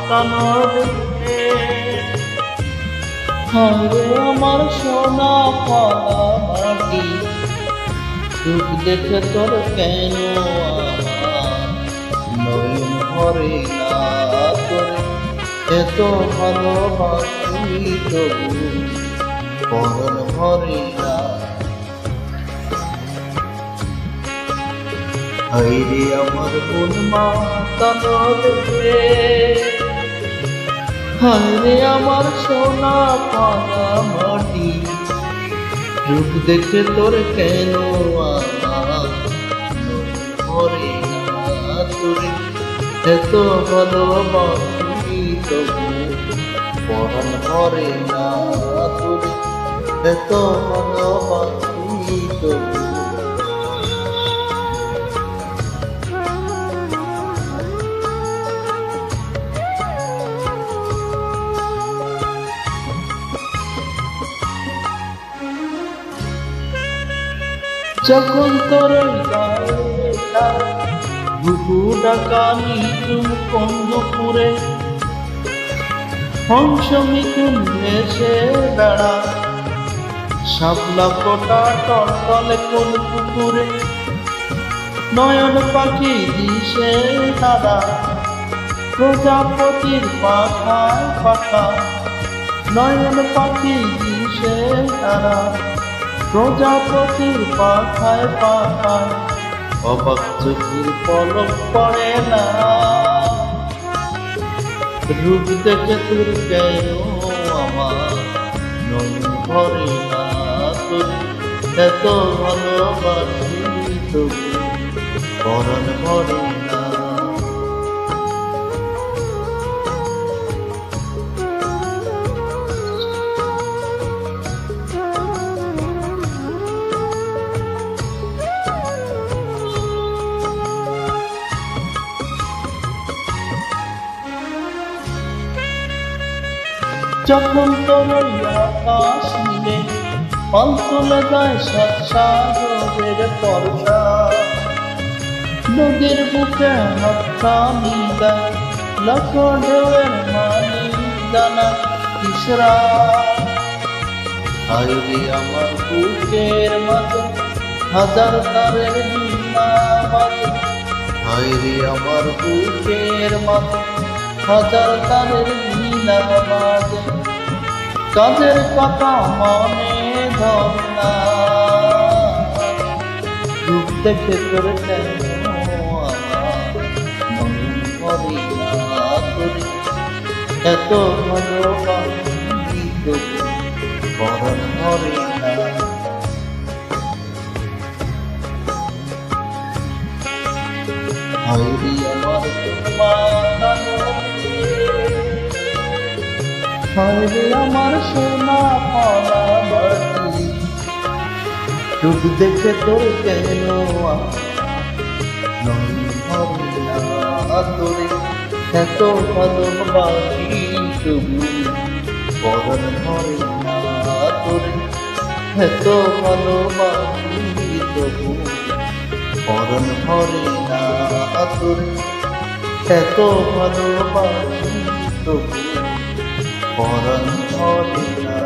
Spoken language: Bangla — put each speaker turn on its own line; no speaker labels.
কানবে হায়রে আমার সোনা ফলা মাটি রূপ দেখে তোর কেন আমার নয়ন ভরে না তোরে এত ভালোবাসি তবু পরন ভরে না হায়রে আমার মন মাতানো দেখে হায়রে আমার সোনা পানা মাটি রূপ দেখে তোর কেন আমার ভরে না তোরে এত ভালোবাসি তবু পরাণ ভরে না তোরে এত ভালোবাসি তবু যখন তোর বুকু ডাকা নিঝুম কন্দপুরে হংস মিথুন এসে বেড়া শাপলা ফোটা টলটলে কোন পুকুরে নয়ন পাখি দিশে তারা প্রজাপতির পাখায় পাখা নয়ন পাখি দিশে তারা প্রজাপতির পাখায় পাখায় অবাক চোখের পলক পড়ে না রূপ দেখে তোর কেন আমার নয়ন ভরে না তোর এত ভালোবাসি তবু পরাণ ভরে না যখন তোর আকাশ মিলে পাল তুলে যায় সাত সাগরের পরশা নদীর বুকে হাতছানি দেয় লাখ ঢেউয়ের মানি দানা ইসরা হায়রে আমার বুকের মাঝে হাজার তারের বীণা বাজে হায়রে আমার বুকের মাঝে হাজার তারের বীণা বাজে কাজের কথা মনে ধরে না রূপ দেখে তোর কেন আমার মনে ভরে না তোরে এত ভালোবাসি তবু পরাণ ভরে না হায়রে আমার হায়রে আমার সোনা পালা মাটি রূপ দেখে তোর কেন নয়ন ভরে না তোরে এত ভালোবাসি তবু পরাণ ভরে না তোরে এত ভালোবাসি তবু পরাণ ভরে না তোরে এত ভালোবাসি তবু পরাণ ভরে না।